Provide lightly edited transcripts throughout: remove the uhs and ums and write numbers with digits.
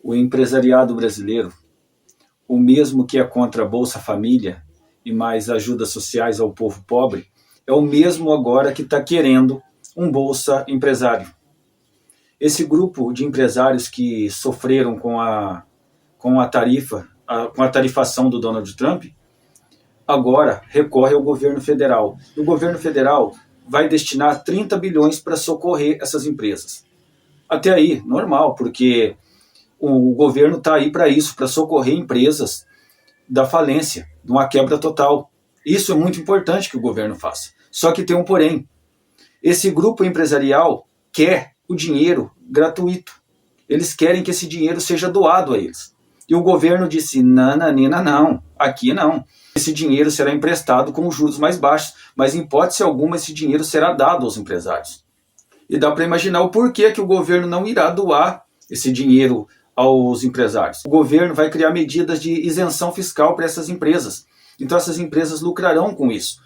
O empresariado brasileiro, o mesmo que é contra a Bolsa Família e mais ajudas sociais ao povo pobre, é o mesmo agora que está querendo um Bolsa Empresário. Esse grupo de empresários que sofreram com a tarifação do Donald Trump, agora recorre ao governo federal. E o governo federal vai destinar 30 bilhões para socorrer essas empresas. Até aí, normal, porque o governo está aí para isso, para socorrer empresas da falência, de uma quebra total. Isso é muito importante que o governo faça. Só que tem um porém. Esse grupo empresarial quer o dinheiro gratuito. Eles querem que esse dinheiro seja doado a eles. E o governo disse, nananina, não, aqui não. Esse dinheiro será emprestado com juros mais baixos, mas em hipótese alguma esse dinheiro será dado aos empresários. E dá para imaginar o porquê que o governo não irá doar esse dinheiro aos empresários. O governo vai criar medidas de isenção fiscal para essas empresas. Então essas empresas lucrarão com isso.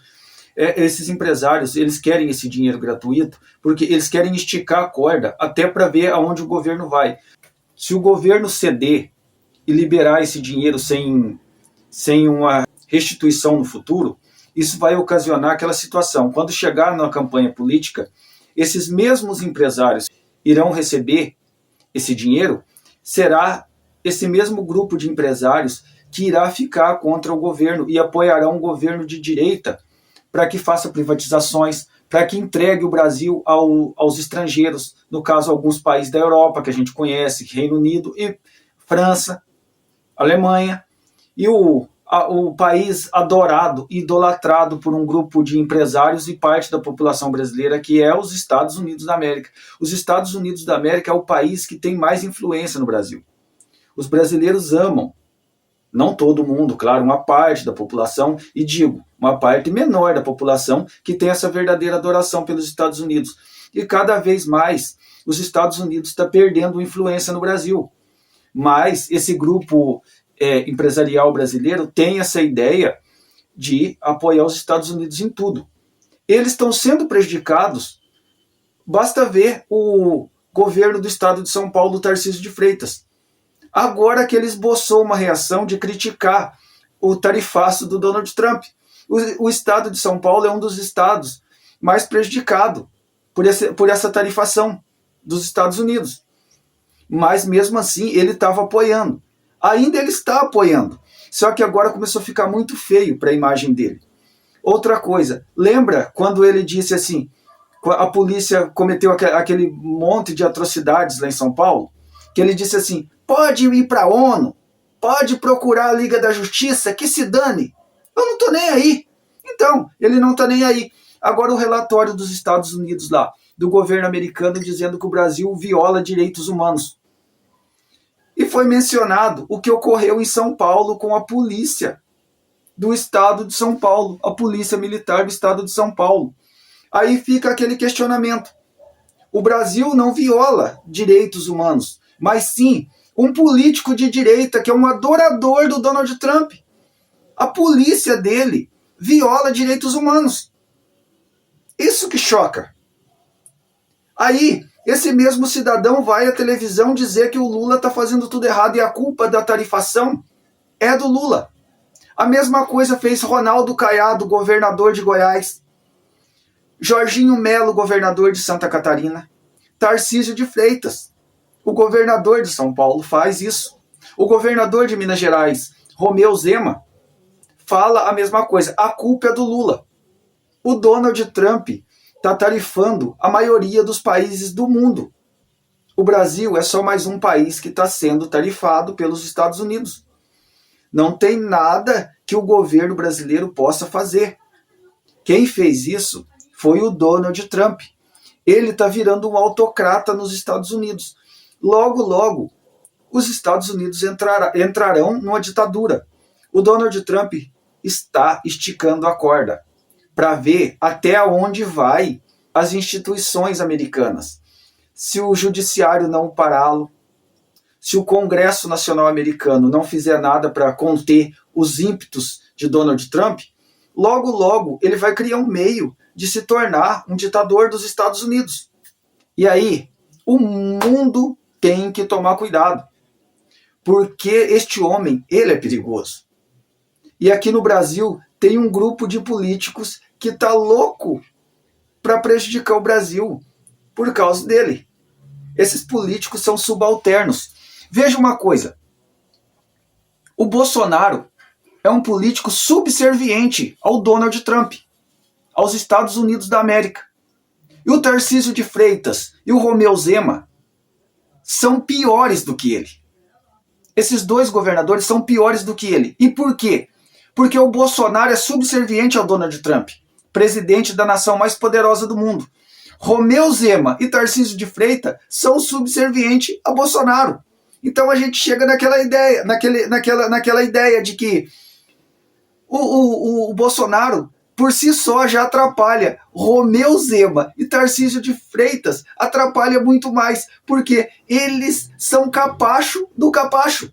Esses empresários, eles querem esse dinheiro gratuito porque eles querem esticar a corda até para ver aonde o governo vai. Se o governo ceder e liberar esse dinheiro sem uma restituição no futuro, isso vai ocasionar aquela situação. Quando chegar na campanha política, esses mesmos empresários irão receber esse dinheiro, será esse mesmo grupo de empresários que irá ficar contra o governo e apoiará um governo de direita para que faça privatizações, para que entregue o Brasil aos estrangeiros, no caso, alguns países da Europa que a gente conhece, Reino Unido e França, Alemanha, e o país adorado, idolatrado por um grupo de empresários e parte da população brasileira, que é os Estados Unidos da América. Os Estados Unidos da América é o país que tem mais influência no Brasil. Os brasileiros amam, não todo mundo, claro, uma parte da população, e digo, uma parte menor da população que tem essa verdadeira adoração pelos Estados Unidos. E cada vez mais os Estados Unidos está perdendo influência no Brasil. Mas esse grupo empresarial brasileiro tem essa ideia de apoiar os Estados Unidos em tudo. Eles estão sendo prejudicados, basta ver o governo do estado de São Paulo, Tarcísio de Freitas. Agora que ele esboçou uma reação de criticar o tarifaço do Donald Trump. O estado de São Paulo é um dos estados mais prejudicados por essa tarifação dos Estados Unidos. Mas mesmo assim ele estava apoiando. Ainda ele está apoiando. Só que agora começou a ficar muito feio para a imagem dele. Outra coisa, lembra quando ele disse assim, a polícia cometeu aquele monte de atrocidades lá em São Paulo? Que ele disse assim, pode ir para a ONU, pode procurar a Liga da Justiça, que se dane. Eu não estou nem aí. Então, ele não está nem aí. Agora o relatório dos Estados Unidos lá, do governo americano, dizendo que o Brasil viola direitos humanos. E foi mencionado o que ocorreu em São Paulo com a polícia do estado de São Paulo, a polícia militar do estado de São Paulo. Aí fica aquele questionamento. O Brasil não viola direitos humanos, mas sim um político de direita que é um adorador do Donald Trump. A polícia dele viola direitos humanos. Isso que choca. Aí, esse mesmo cidadão vai à televisão dizer que o Lula está fazendo tudo errado e a culpa da tarifação é do Lula. A mesma coisa fez Ronaldo Caiado, governador de Goiás, Jorginho Melo, governador de Santa Catarina, Tarcísio de Freitas, o governador de São Paulo, faz isso. O governador de Minas Gerais, Romeu Zema, fala a mesma coisa. A culpa é do Lula. O Donald Trump está tarifando a maioria dos países do mundo. O Brasil é só mais um país que está sendo tarifado pelos Estados Unidos. Não tem nada que o governo brasileiro possa fazer. Quem fez isso foi o Donald Trump. Ele está virando um autocrata nos Estados Unidos. Logo, logo, os Estados Unidos entrarão numa ditadura. O Donald Trump está esticando a corda para ver até onde vai as instituições americanas. Se o judiciário não pará-lo, se o Congresso Nacional Americano não fizer nada para conter os ímpetos de Donald Trump, logo, logo ele vai criar um meio de se tornar um ditador dos Estados Unidos. E aí, o mundo tem que tomar cuidado. porque este homem, ele é perigoso. E aqui no Brasil tem um grupo de políticos que está louco para prejudicar o Brasil por causa dele. Esses políticos são subalternos. Veja uma coisa, o Bolsonaro é um político subserviente ao Donald Trump, aos Estados Unidos da América. E o Tarcísio de Freitas e o Romeu Zema são piores do que ele. Esses dois governadores são piores do que ele. E por quê? Porque o Bolsonaro é subserviente ao Donald Trump, presidente da nação mais poderosa do mundo. Romeu Zema e Tarcísio de Freitas são subservientes a Bolsonaro. Então a gente chega naquela ideia de que o Bolsonaro por si só já atrapalha. Romeu Zema e Tarcísio de Freitas atrapalha muito mais, porque eles são capacho do capacho.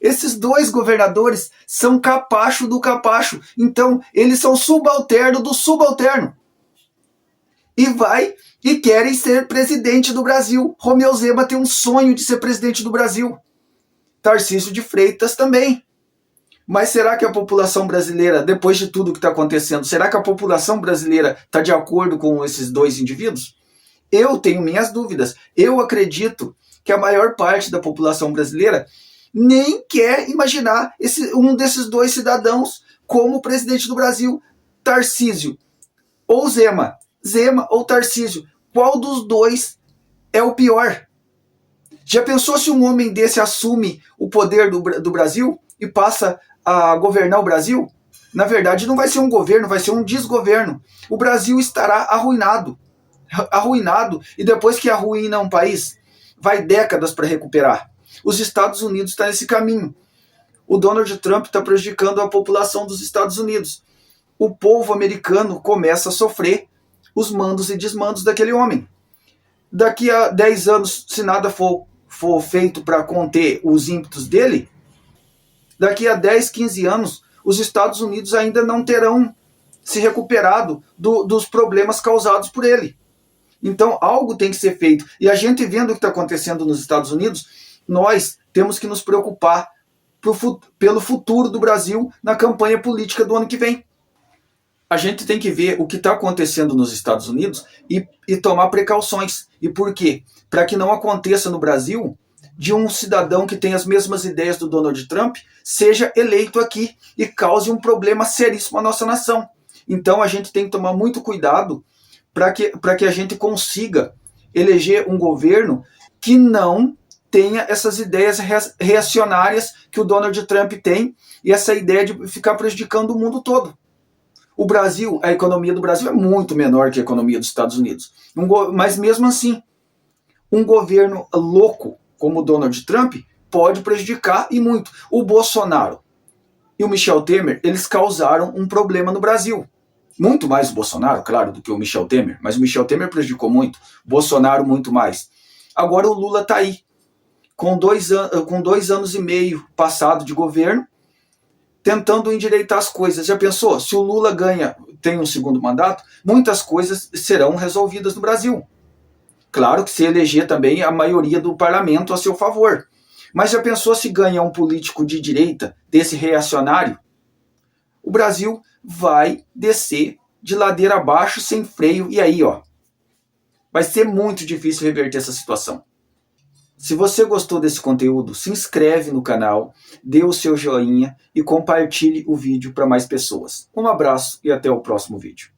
Esses dois governadores são capacho do capacho. Então, eles são subalterno do subalterno. E querem ser presidente do Brasil. Romeu Zema tem um sonho de ser presidente do Brasil. Tarcísio de Freitas também. Mas será que a população brasileira, depois de tudo que está acontecendo, será que a população brasileira está de acordo com esses dois indivíduos? Eu tenho minhas dúvidas. Eu acredito que a maior parte da população brasileira nem quer imaginar um desses dois cidadãos como presidente do Brasil. Tarcísio ou Zema. Zema ou Tarcísio. Qual dos dois é o pior? Já pensou se um homem desse assume o poder do Brasil e passa a governar o Brasil? Na verdade, não vai ser um governo, vai ser um desgoverno. O Brasil estará arruinado. Arruinado. E depois que arruina um país, vai décadas para recuperar. Os Estados Unidos estão nesse caminho. O Donald Trump está prejudicando a população dos Estados Unidos. O povo americano começa a sofrer os mandos e desmandos daquele homem. Daqui a 10 anos, se nada for feito para conter os ímpetos dele, daqui a 10, 15 anos, os Estados Unidos ainda não terão se recuperado dos problemas causados por ele. Então, algo tem que ser feito. E a gente vendo o que está acontecendo nos Estados Unidos, nós temos que nos preocupar pelo futuro do Brasil na campanha política do ano que vem. A gente tem que ver o que está acontecendo nos Estados Unidos e tomar precauções. E por quê? Para que não aconteça no Brasil de um cidadão que tem as mesmas ideias do Donald Trump seja eleito aqui e cause um problema seríssimo à nossa nação. Então a gente tem que tomar muito cuidado para que a gente consiga eleger um governo que não tenha essas ideias reacionárias que o Donald Trump tem e essa ideia de ficar prejudicando o mundo todo. O Brasil, a economia do Brasil é muito menor que a economia dos Estados Unidos. Mas mesmo assim, um governo louco como o Donald Trump pode prejudicar e muito. O Bolsonaro e o Michel Temer, eles causaram um problema no Brasil. Muito mais o Bolsonaro, claro, do que o Michel Temer, mas o Michel Temer prejudicou muito, o Bolsonaro muito mais. Agora o Lula está aí, com 2 anos e meio passado de governo, tentando endireitar as coisas. Já pensou? Se o Lula tem um segundo mandato, muitas coisas serão resolvidas no Brasil. Claro que se eleger também a maioria do parlamento a seu favor. Mas já pensou se ganha um político de direita, desse reacionário? O Brasil vai descer de ladeira abaixo sem freio. E aí, vai ser muito difícil reverter essa situação. Se você gostou desse conteúdo, se inscreve no canal, dê o seu joinha e compartilhe o vídeo para mais pessoas. Um abraço e até o próximo vídeo.